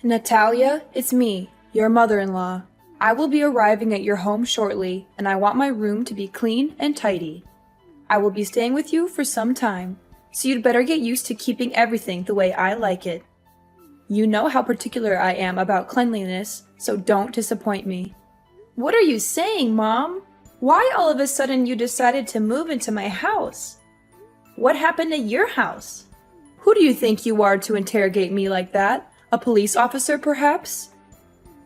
Natalia, it's me, your mother-in-law. I will be arriving at your home shortly, and I want my room to be clean and tidy. I will be staying with you for some time, so you'd better get used to keeping everything the way I like it. You know how particular I am about cleanliness, so don't disappoint me. What are you saying, Mom? Why all of a sudden you decided to move into my house? What happened at your house? Who do you think you are to interrogate me like that? A police officer, perhaps?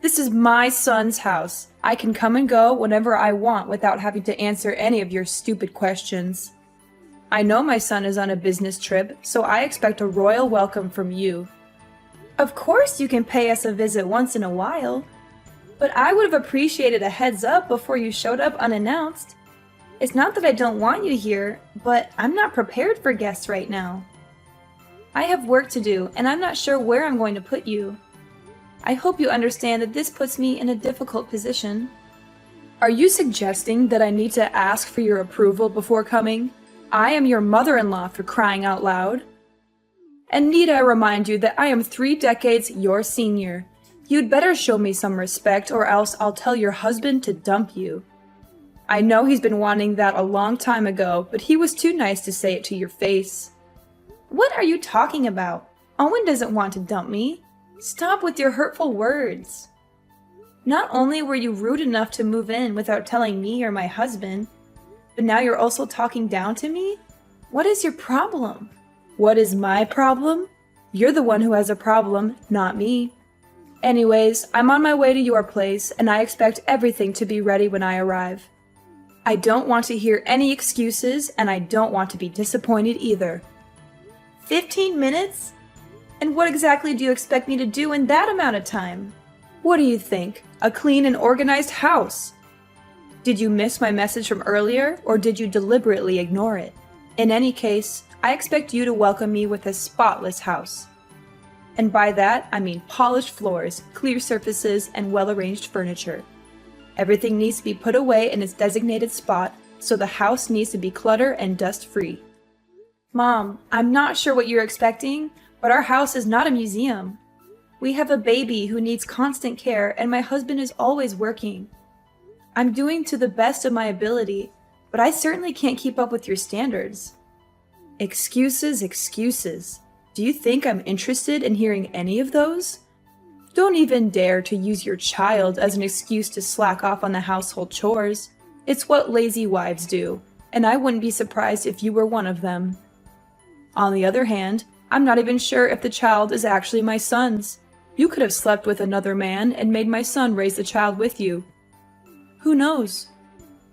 This is my son's house. I can come and go whenever I want without having to answer any of your stupid questions. I know my son is on a business trip, so I expect a royal welcome from you. Of course you can pay us a visit once in a while, but I would have appreciated a heads up before you showed up unannounced. It's not that I don't want you here, but I'm not prepared for guests right now. I have work to do, and I'm not sure where I'm going to put you. I hope you understand that this puts me in a difficult position. Are you suggesting that I need to ask for your approval before coming? I am your mother-in-law, for crying out loud. And need I remind you that I am 3 decades your senior. You'd better show me some respect, or else I'll tell your husband to dump you. I know he's been wanting that a long time ago, but he was too nice to say it to your face. What are you talking about? Owen doesn't want to dump me. Stop with your hurtful words. Not only were you rude enough to move in without telling me or my husband, but now you're also talking down to me? What is your problem? What is my problem? You're the one who has a problem, not me. Anyways, I'm on my way to your place, and I expect everything to be ready when I arrive. I don't want to hear any excuses, and I don't want to be disappointed either. 15 minutes? And what exactly do you expect me to do in that amount of time? What do you think? A clean and organized house? Did you miss my message from earlier, or did you deliberately ignore it? In any case, I expect you to welcome me with a spotless house. And by that, I mean polished floors, clear surfaces, and well-arranged furniture. Everything needs to be put away in its designated spot, so the house needs to be clutter and dust-free. Mom, I'm not sure what you're expecting, but our house is not a museum. We have a baby who needs constant care, and my husband is always working. I'm doing to the best of my ability, but I certainly can't keep up with your standards. Excuses, excuses. Do you think I'm interested in hearing any of those? Don't even dare to use your child as an excuse to slack off on the household chores. It's what lazy wives do, and I wouldn't be surprised if you were one of them. On the other hand, I'm not even sure if the child is actually my son's. You could have slept with another man and made my son raise the child with you. Who knows?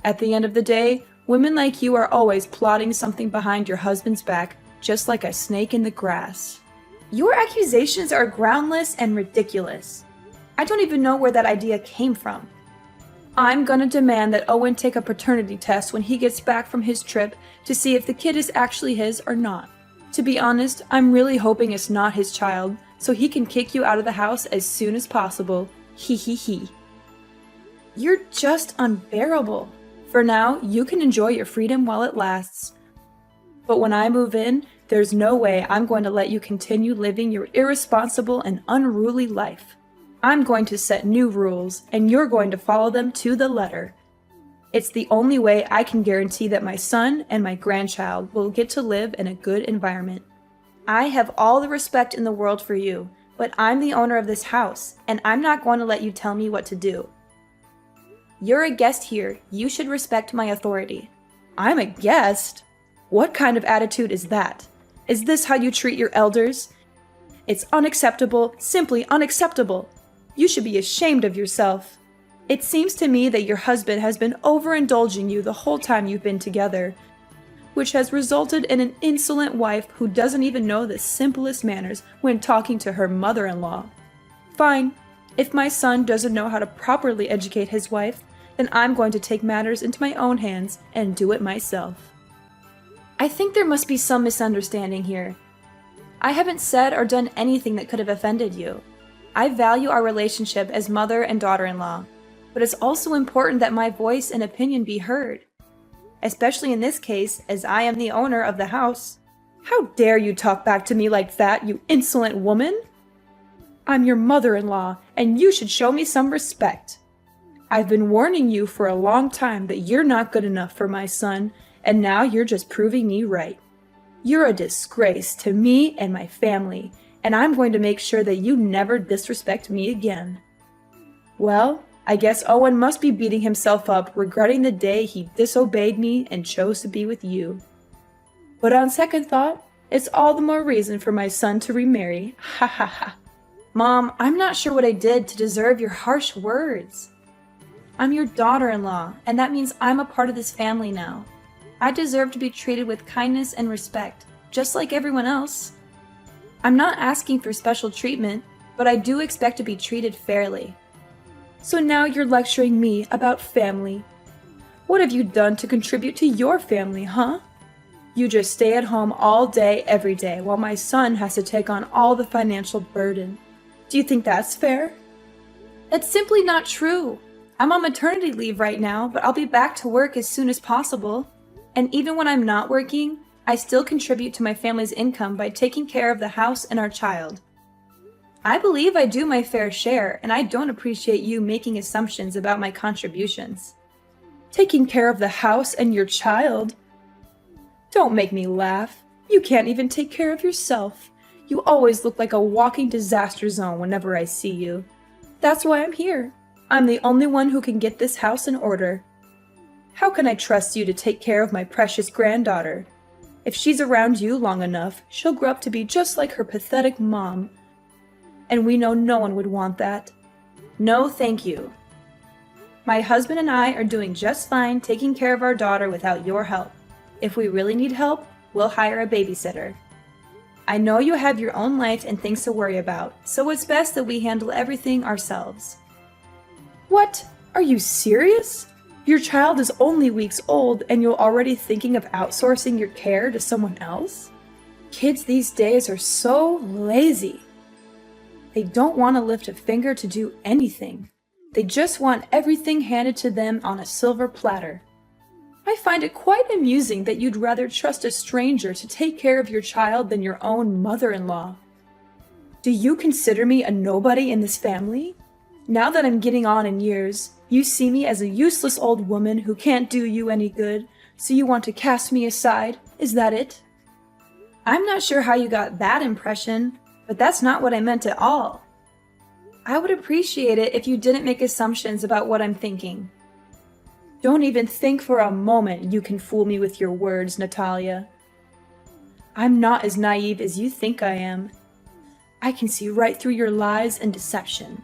At the end of the day, women like you are always plotting something behind your husband's back, just like a snake in the grass. Your accusations are groundless and ridiculous. I don't even know where that idea came from. I'm gonna demand that Owen take a paternity test when he gets back from his trip to see if the kid is actually his or not. To be honest, I'm really hoping it's not his child, so he can kick you out of the house as soon as possible. Hee hee hee. You're just unbearable. For now, you can enjoy your freedom while it lasts. But when I move in, there's no way I'm going to let you continue living your irresponsible and unruly life. I'm going to set new rules, and you're going to follow them to the letter. It's the only way I can guarantee that my son and my grandchild will get to live in a good environment. I have all the respect in the world for you, but I'm the owner of this house, and I'm not going to let you tell me what to do. You're a guest here. You should respect my authority. I'm a guest? What kind of attitude is that? Is this how you treat your elders? It's unacceptable, simply unacceptable. You should be ashamed of yourself. It seems to me that your husband has been overindulging you the whole time you've been together, which has resulted in an insolent wife who doesn't even know the simplest manners when talking to her mother-in-law. Fine. If my son doesn't know how to properly educate his wife, then I'm going to take matters into my own hands and do it myself. I think there must be some misunderstanding here. I haven't said or done anything that could have offended you. I value our relationship as mother and daughter-in-law, but it's also important that my voice and opinion be heard. Especially in this case, as I am the owner of the house. How dare you talk back to me like that, you insolent woman? I'm your mother-in-law, and you should show me some respect. I've been warning you for a long time that you're not good enough for my son, and now you're just proving me right. You're a disgrace to me and my family, and I'm going to make sure that you never disrespect me again." Well, I guess Owen must be beating himself up, regretting the day he disobeyed me and chose to be with you. But on second thought, it's all the more reason for my son to remarry. Ha ha ha. Mom, I'm not sure what I did to deserve your harsh words. I'm your daughter-in-law, and that means I'm a part of this family now. I deserve to be treated with kindness and respect, just like everyone else. I'm not asking for special treatment, but I do expect to be treated fairly. So now you're lecturing me about family. What have you done to contribute to your family, huh? You just stay at home all day, every day, while my son has to take on all the financial burden. Do you think that's fair? That's simply not true. I'm on maternity leave right now, but I'll be back to work as soon as possible. And even when I'm not working, I still contribute to my family's income by taking care of the house and our child. I believe I do my fair share, and I don't appreciate you making assumptions about my contributions. Taking care of the house and your child? Don't make me laugh. You can't even take care of yourself. You always look like a walking disaster zone whenever I see you. That's why I'm here. I'm the only one who can get this house in order. How can I trust you to take care of my precious granddaughter? If she's around you long enough, she'll grow up to be just like her pathetic mom. And we know no one would want that. No, thank you. My husband and I are doing just fine taking care of our daughter without your help. If we really need help, we'll hire a babysitter. I know you have your own life and things to worry about, so it's best that we handle everything ourselves. What? Are you serious? Your child is only weeks old and you're already thinking of outsourcing your care to someone else? Kids these days are so lazy. They don't want to lift a finger to do anything. They just want everything handed to them on a silver platter. I find it quite amusing that you'd rather trust a stranger to take care of your child than your own mother-in-law. Do you consider me a nobody in this family? Now that I'm getting on in years, you see me as a useless old woman who can't do you any good, so you want to cast me aside, is that it? I'm not sure how you got that impression, but that's not what I meant at all. I would appreciate it if you didn't make assumptions about what I'm thinking. Don't even think for a moment you can fool me with your words, Natalia. I'm not as naive as you think I am. I can see right through your lies and deception.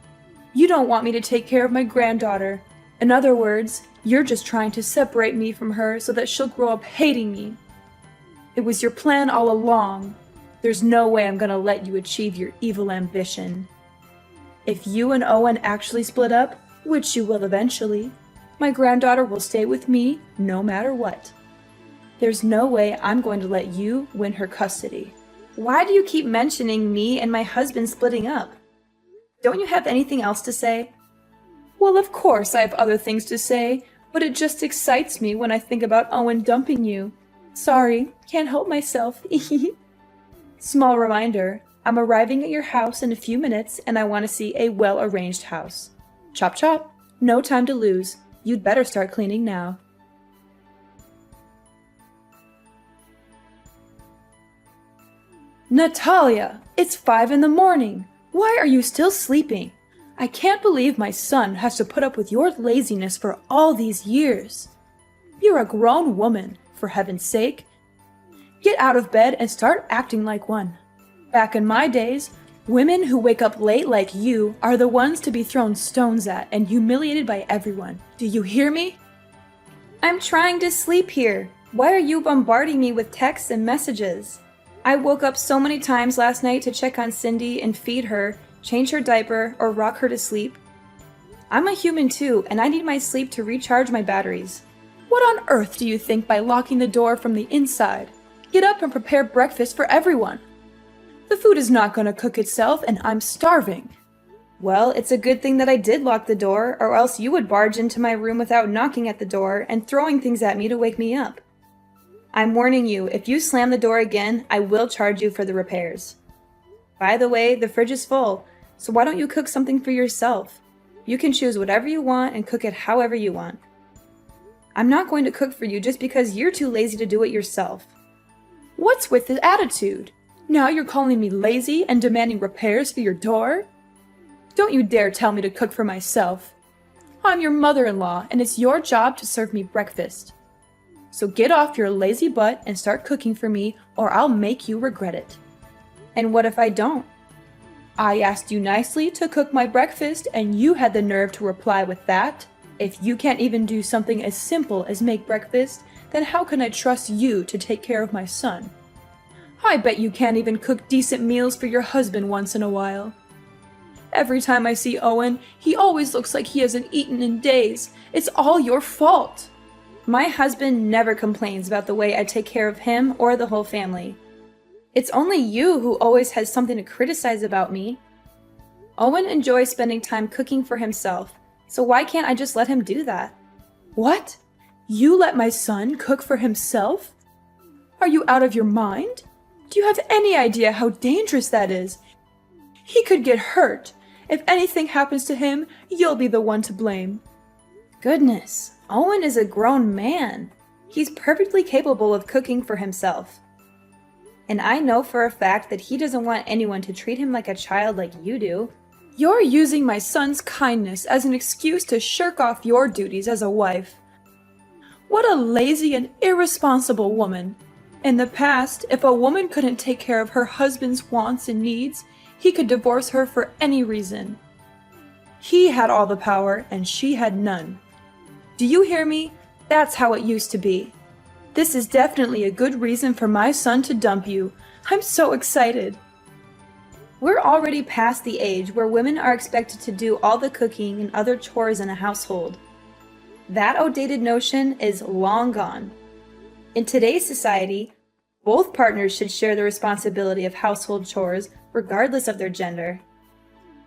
You don't want me to take care of my granddaughter. In other words, you're just trying to separate me from her so that she'll grow up hating me. It was your plan all along. There's no way I'm gonna let you achieve your evil ambition. If you and Owen actually split up, which you will eventually, my granddaughter will stay with me no matter what. There's no way I'm going to let you win her custody. Why do you keep mentioning me and my husband splitting up? Don't you have anything else to say? Well, of course I have other things to say, but it just excites me when I think about Owen dumping you. Sorry, can't help myself. Small reminder, I'm arriving at your house in a few minutes and I want to see a well-arranged house. Chop chop, no time to lose. You'd better start cleaning now. Natalia, it's 5 a.m. Why are you still sleeping? I can't believe my son has to put up with your laziness for all these years. You're a grown woman, for heaven's sake. Get out of bed and start acting like one. Back in my days, women who wake up late like you are the ones to be thrown stones at and humiliated by everyone. Do you hear me? I'm trying to sleep here. Why are you bombarding me with texts and messages? I woke up so many times last night to check on Cindy and feed her, change her diaper, or rock her to sleep. I'm a human too, and I need my sleep to recharge my batteries. What on earth do you think by locking the door from the inside? Get up and prepare breakfast for everyone. The food is not going to cook itself, and I'm starving. Well, it's a good thing that I did lock the door, or else you would barge into my room without knocking at the door and throwing things at me to wake me up. I'm warning you, if you slam the door again, I will charge you for the repairs. By the way, the fridge is full. So why don't you cook something for yourself? You can choose whatever you want and cook it however you want. I'm not going to cook for you just because you're too lazy to do it yourself. What's with the attitude? Now you're calling me lazy and demanding repairs for your door? Don't you dare tell me to cook for myself. I'm your mother-in-law, and it's your job to serve me breakfast. So get off your lazy butt and start cooking for me, or I'll make you regret it. And what if I don't? I asked you nicely to cook my breakfast, and you had the nerve to reply with that? If you can't even do something as simple as make breakfast, then how can I trust you to take care of my son? I bet you can't even cook decent meals for your husband once in a while. Every time I see Owen, he always looks like he hasn't eaten in days. It's all your fault. My husband never complains about the way I take care of him or the whole family. It's only you who always has something to criticize about me. Owen enjoys spending time cooking for himself, so why can't I just let him do that? What? You let my son cook for himself? Are you out of your mind? Do you have any idea how dangerous that is? He could get hurt. If anything happens to him, you'll be the one to blame. Goodness, Owen is a grown man. He's perfectly capable of cooking for himself. And I know for a fact that he doesn't want anyone to treat him like a child like you do. You're using my son's kindness as an excuse to shirk off your duties as a wife. What a lazy and irresponsible woman. In the past, if a woman couldn't take care of her husband's wants and needs, he could divorce her for any reason. He had all the power and she had none. Do you hear me? That's how it used to be. This is definitely a good reason for my son to dump you. I'm so excited. We're already past the age where women are expected to do all the cooking and other chores in a household. That outdated notion is long gone. In today's society, both partners should share the responsibility of household chores regardless of their gender.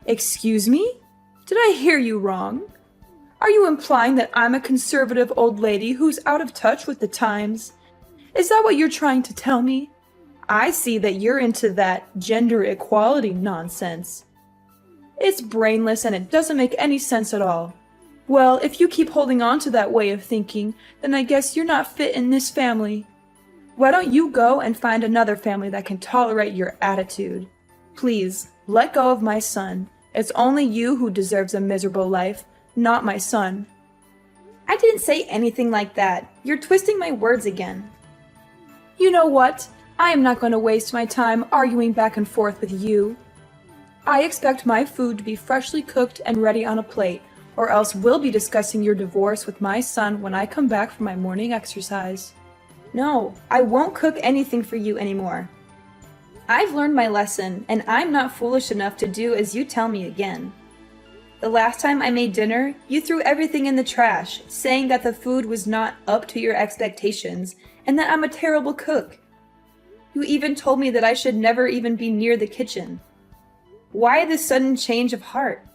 Excuse me? Did I hear you wrong? Are you implying that I'm a conservative old lady who's out of touch with the times? Is that what you're trying to tell me? I see that you're into that gender equality nonsense. It's brainless and it doesn't make any sense at all. Well, if you keep holding on to that way of thinking, then I guess you're not fit in this family. Why don't you go and find another family that can tolerate your attitude? Please, let go of my son. It's only you who deserves a miserable life, not my son. I didn't say anything like that. You're twisting my words again. You know what? I am not going to waste my time arguing back and forth with you. I expect my food to be freshly cooked and ready on a plate, or else we'll be discussing your divorce with my son when I come back from my morning exercise. No, I won't cook anything for you anymore. I've learned my lesson, and I'm not foolish enough to do as you tell me again. The last time I made dinner, you threw everything in the trash, saying that the food was not up to your expectations, and that I'm a terrible cook. You even told me that I should never even be near the kitchen. Why this sudden change of heart?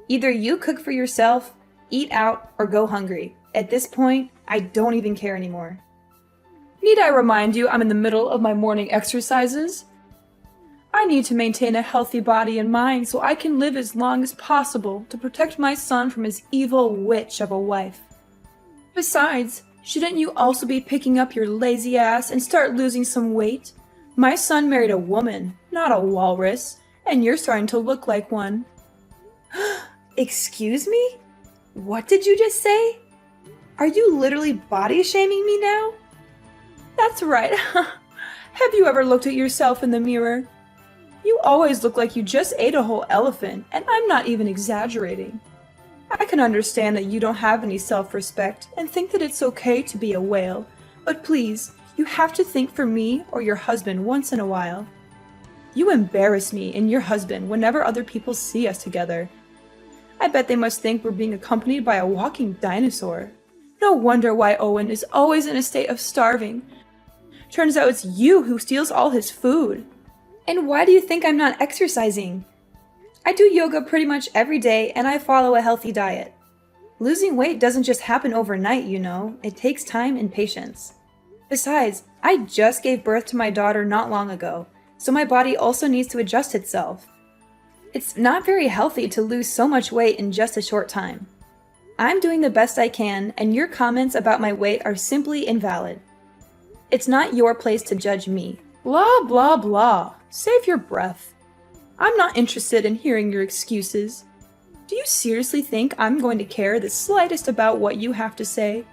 Either you cook for yourself, eat out, or go hungry. At this point, I don't even care anymore. Need I remind you I'm in the middle of my morning exercises? I need to maintain a healthy body and mind so I can live as long as possible to protect my son from his evil witch of a wife. Besides, shouldn't you also be picking up your lazy ass and start losing some weight? My son married a woman, not a walrus, and you're starting to look like one. Excuse me? What did you just say? Are you literally body shaming me now? That's right. Have you ever looked at yourself in the mirror? You always look like you just ate a whole elephant, and I'm not even exaggerating. I can understand that you don't have any self-respect and think that it's okay to be a whale, but please, you have to think for me or your husband once in a while. You embarrass me and your husband whenever other people see us together. I bet they must think we're being accompanied by a walking dinosaur. No wonder why Owen is always in a state of starving. Turns out it's you who steals all his food. And why do you think I'm not exercising? I do yoga pretty much every day and I follow a healthy diet. Losing weight doesn't just happen overnight, you know. It takes time and patience. Besides, I just gave birth to my daughter not long ago, so my body also needs to adjust itself. It's not very healthy to lose so much weight in just a short time. I'm doing the best I can, and your comments about my weight are simply invalid. It's not your place to judge me. Blah, blah, blah. Save your breath. I'm not interested in hearing your excuses. Do you seriously think I'm going to care the slightest about what you have to say?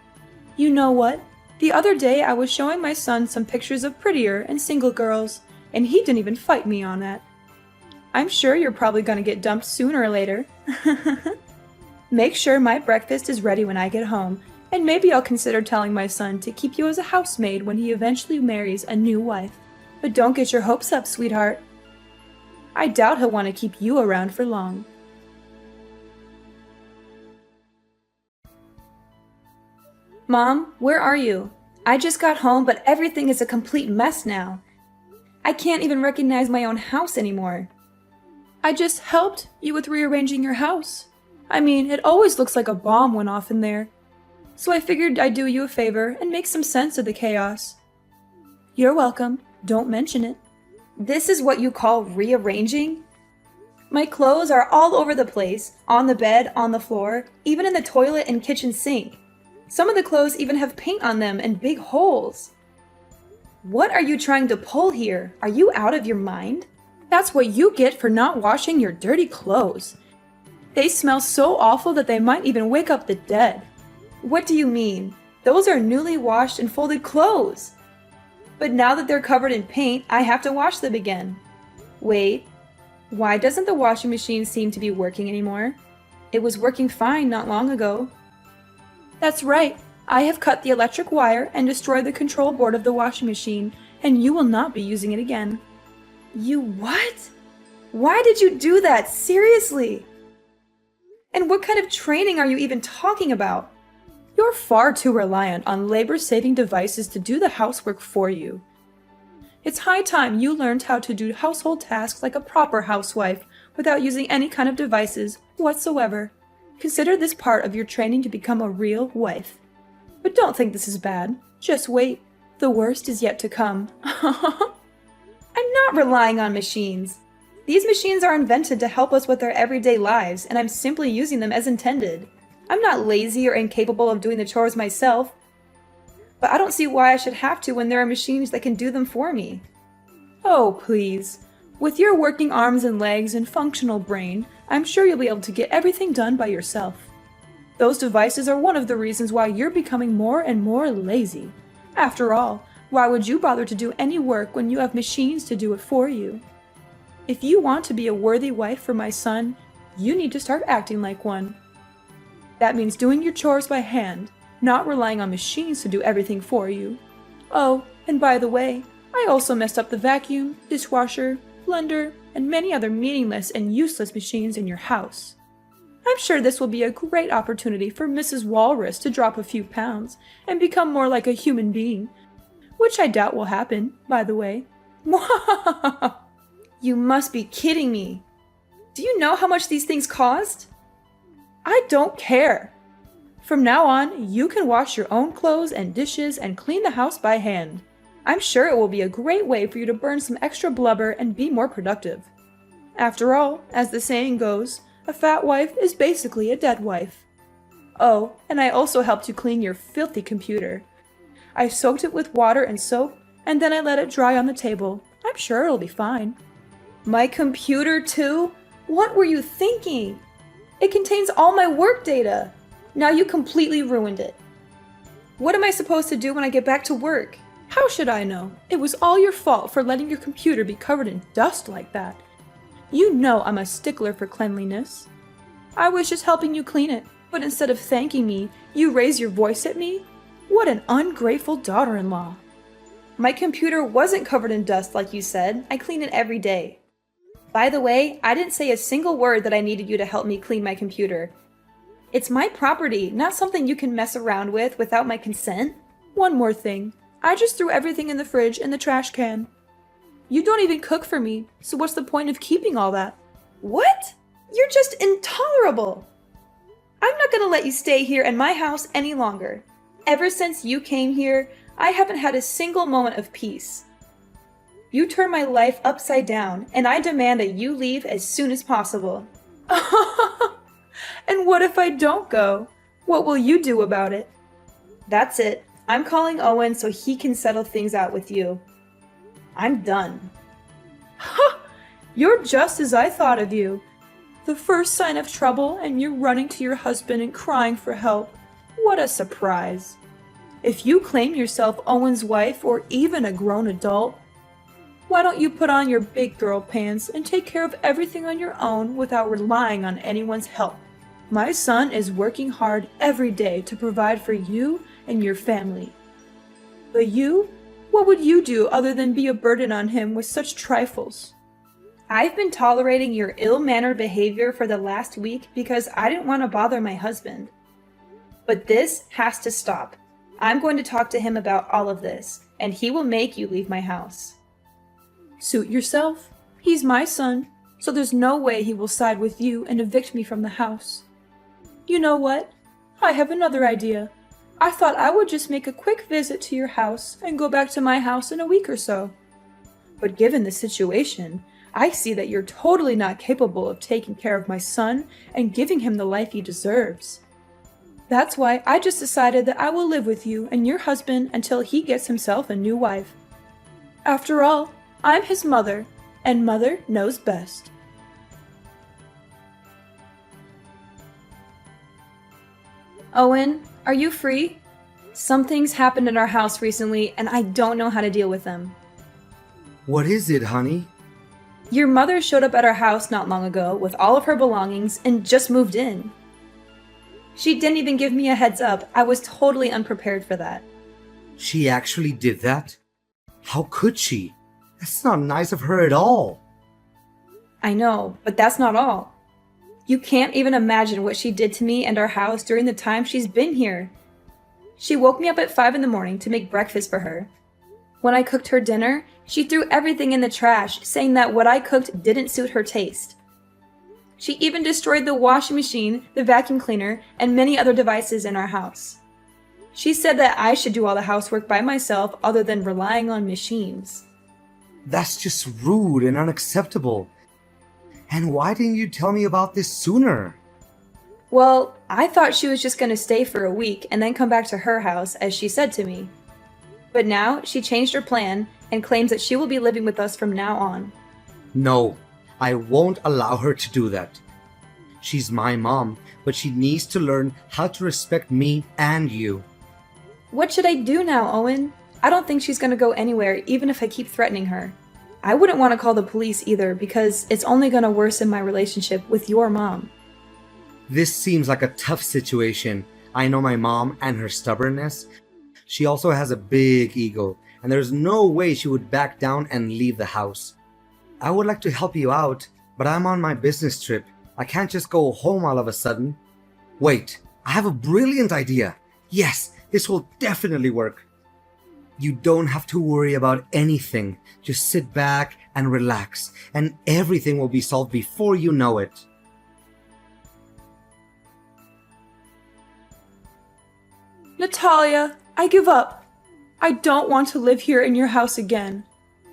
You know what? The other day I was showing my son some pictures of prettier and single girls, and he didn't even fight me on that. I'm sure you're probably going to get dumped sooner or later. Make sure my breakfast is ready when I get home, and maybe I'll consider telling my son to keep you as a housemaid when he eventually marries a new wife. But don't get your hopes up, sweetheart. I doubt he'll want to keep you around for long. Mom, where are you? I just got home, but everything is a complete mess now. I can't even recognize my own house anymore. I just helped you with rearranging your house. I mean, it always looks like a bomb went off in there. So I figured I'd do you a favor and make some sense of the chaos. You're welcome. Don't mention it. This is what you call rearranging? My clothes are all over the place, on the bed, on the floor, even in the toilet and kitchen sink. Some of the clothes even have paint on them and big holes. What are you trying to pull here? Are you out of your mind? That's what you get for not washing your dirty clothes. They smell so awful that they might even wake up the dead. What do you mean? Those are newly washed and folded clothes. But now that they're covered in paint, I have to wash them again. Wait, why doesn't the washing machine seem to be working anymore? It was working fine not long ago. That's right. I have cut the electric wire and destroyed the control board of the washing machine, and you will not be using it again. You what? Why did you do that? Seriously? And what kind of training are you even talking about? You're far too reliant on labor-saving devices to do the housework for you. It's high time you learned how to do household tasks like a proper housewife without using any kind of devices whatsoever. Consider this part of your training to become a real wife. But don't think this is bad. Just wait. The worst is yet to come. I'm not relying on machines. These machines are invented to help us with our everyday lives, and I'm simply using them as intended. I'm not lazy or incapable of doing the chores myself, but I don't see why I should have to when there are machines that can do them for me. Oh, please. With your working arms and legs and functional brain, I'm sure you'll be able to get everything done by yourself. Those devices are one of the reasons why you're becoming more and more lazy. After all, why would you bother to do any work when you have machines to do it for you? If you want to be a worthy wife for my son, you need to start acting like one. That means doing your chores by hand, not relying on machines to do everything for you. Oh, and by the way, I also messed up the vacuum, dishwasher, blender, and many other meaningless and useless machines in your house. I'm sure this will be a great opportunity for Mrs. Walrus to drop a few pounds and become more like a human being, which I doubt will happen, by the way. You must be kidding me. Do you know how much these things cost? I don't care. From now on, you can wash your own clothes and dishes and clean the house by hand. I'm sure it will be a great way for you to burn some extra blubber and be more productive. After all, as the saying goes, a fat wife is basically a dead wife. Oh, and I also helped you clean your filthy computer. I soaked it with water and soap, and then I let it dry on the table. I'm sure it'll be fine. My computer too? What were you thinking? It contains all my work data. Now you completely ruined it. What am I supposed to do when I get back to work? How should I know? It was all your fault for letting your computer be covered in dust like that. You know I'm a stickler for cleanliness. I was just helping you clean it, but instead of thanking me, you raise your voice at me? What an ungrateful daughter-in-law. My computer wasn't covered in dust like you said. I clean it every day. By the way, I didn't say a single word that I needed you to help me clean my computer. It's my property, not something you can mess around with without my consent. One more thing. I just threw everything in the fridge and the trash can. You don't even cook for me, so what's the point of keeping all that? What? You're just intolerable! I'm not gonna let you stay here in my house any longer. Ever since you came here, I haven't had a single moment of peace. You turned my life upside down, and I demand that you leave as soon as possible. And what if I don't go? What will you do about it? That's it. I'm calling Owen so he can settle things out with you. I'm done. Ha! You're just as I thought of you. The first sign of trouble and you running to your husband and crying for help. What a surprise. If you claim yourself Owen's wife or even a grown adult, why don't you put on your big girl pants and take care of everything on your own without relying on anyone's help? My son is working hard every day to provide for you and your family. But you? What would you do other than be a burden on him with such trifles? I've been tolerating your ill-mannered behavior for the last week because I didn't want to bother my husband. But this has to stop. I'm going to talk to him about all of this, and he will make you leave my house. Suit yourself. He's my son, so there's no way he will side with you and evict me from the house. You know what? I have another idea. I thought I would just make a quick visit to your house and go back to my house in a week or so. But given the situation, I see that you're totally not capable of taking care of my son and giving him the life he deserves. That's why I just decided that I will live with you and your husband until he gets himself a new wife. After all, I'm his mother, and mother knows best. Owen, are you free? Some things happened in our house recently, and I don't know how to deal with them. What is it, honey? Your mother showed up at our house not long ago with all of her belongings and just moved in. She didn't even give me a heads up. I was totally unprepared for that. She actually did that? How could she? That's not nice of her at all. I know, but that's not all. You can't even imagine what she did to me and our house during the time she's been here. She woke me up at 5 in the morning to make breakfast for her. When I cooked her dinner, she threw everything in the trash, saying that what I cooked didn't suit her taste. She even destroyed the washing machine, the vacuum cleaner, and many other devices in our house. She said that I should do all the housework by myself other than relying on machines. That's just rude and unacceptable. And why didn't you tell me about this sooner? Well, I thought she was just going to stay for a week and then come back to her house, as she said to me. But now she changed her plan and claims that she will be living with us from now on. No, I won't allow her to do that. She's my mom, but she needs to learn how to respect me and you. What should I do now, Owen? I don't think she's going to go anywhere, even if I keep threatening her. I wouldn't want to call the police either, because it's only going to worsen my relationship with your mom. This seems like a tough situation. I know my mom and her stubbornness. She also has a big ego, and there's no way she would back down and leave the house. I would like to help you out, but I'm on my business trip. I can't just go home all of a sudden. Wait, I have a brilliant idea. Yes, this will definitely work. You don't have to worry about anything. Just sit back and relax, and everything will be solved before you know it. Natalia, I give up. I don't want to live here in your house again.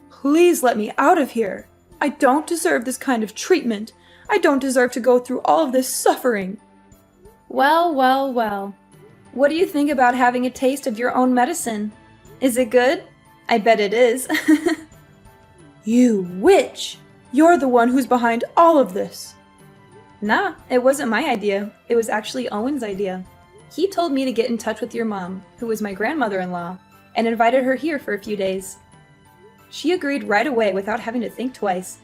Please let me out of here. I don't deserve this kind of treatment. I don't deserve to go through all of this suffering. Well, well, well. What do you think about having a taste of your own medicine? Is it good? I bet it is. You witch! You're the one who's behind all of this. Nah, it wasn't my idea. It was actually Owen's idea. He told me to get in touch with your mom, who was my grandmother-in-law, and invited her here for a few days. She agreed right away without having to think twice,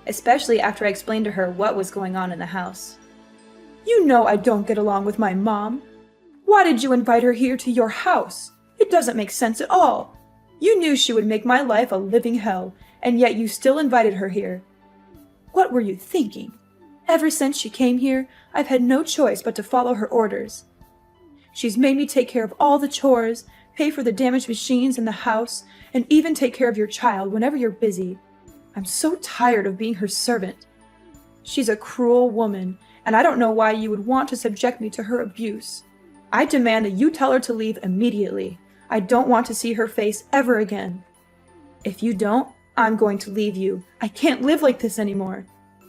especially after I explained to her what was going on in the house. You know I don't get along with my mom. Why did you invite her here to your house? It doesn't make sense at all. You knew she would make my life a living hell, and yet you still invited her here. What were you thinking? Ever since she came here, I've had no choice but to follow her orders. She's made me take care of all the chores, pay for the damaged machines in the house, and even take care of your child whenever you're busy. I'm so tired of being her servant. She's a cruel woman, and I don't know why you would want to subject me to her abuse. I demand that you tell her to leave immediately. I don't want to see her face ever again. If you don't, I'm going to leave you. I can't live like this anymore.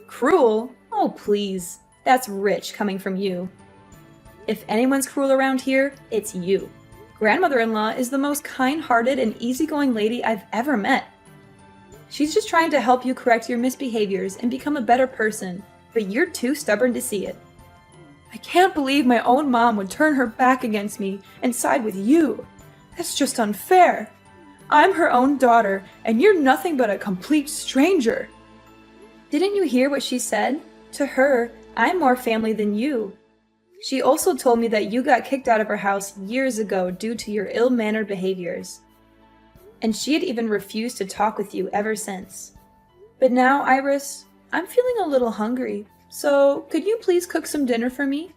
Cruel? Oh, please. That's rich coming from you. If anyone's cruel around here, it's you. Grandmother-in-law is the most kind-hearted and easygoing lady I've ever met. She's just trying to help you correct your misbehaviors and become a better person, but you're too stubborn to see it. I can't believe my own mom would turn her back against me and side with you. That's just unfair. I'm her own daughter, and you're nothing but a complete stranger. Didn't you hear what she said? To her, I'm more family than you. She also told me that you got kicked out of her house years ago due to your ill-mannered behaviors. And she had even refused to talk with you ever since. But now, Iris, I'm feeling a little hungry, so could you please cook some dinner for me?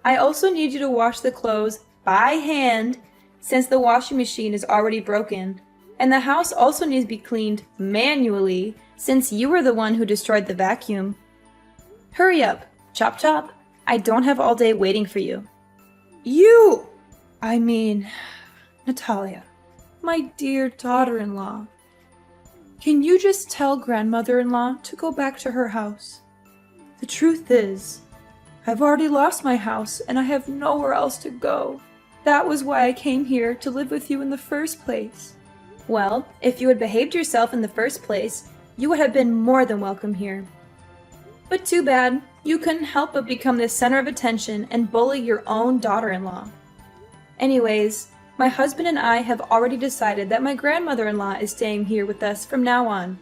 I also need you to wash the clothes by hand since the washing machine is already broken, and the house also needs to be cleaned manually since you were the one who destroyed the vacuum. Hurry up, chop chop. I don't have all day waiting for you. Natalia, my dear daughter-in-law. Can you just tell grandmother-in-law to go back to her house? The truth is, I've already lost my house and I have nowhere else to go. That was why I came here to live with you in the first place. Well, if you had behaved yourself in the first place, you would have been more than welcome here. But too bad, you couldn't help but become the center of attention and bully your own daughter-in-law. Anyways, my husband and I have already decided that my grandmother-in-law is staying here with us from now on.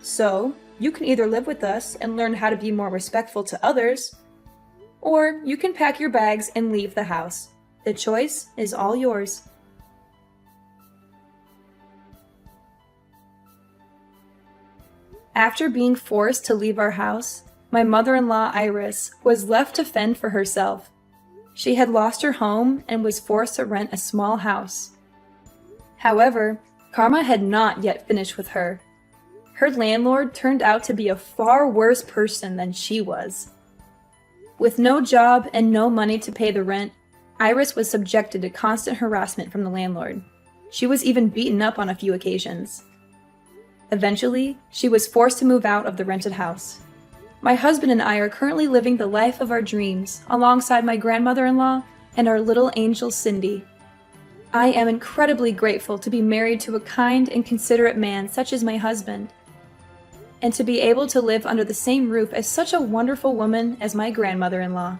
So, you can either live with us and learn how to be more respectful to others, or you can pack your bags and leave the house. The choice is all yours. After being forced to leave our house, my mother-in-law Iris was left to fend for herself. She had lost her home and was forced to rent a small house. However, karma had not yet finished with her. Her landlord turned out to be a far worse person than she was. With no job and no money to pay the rent, Iris was subjected to constant harassment from the landlord. She was even beaten up on a few occasions. Eventually, she was forced to move out of the rented house. My husband and I are currently living the life of our dreams alongside my grandmother-in-law and our little angel Cindy. I am incredibly grateful to be married to a kind and considerate man such as my husband, and to be able to live under the same roof as such a wonderful woman as my grandmother-in-law.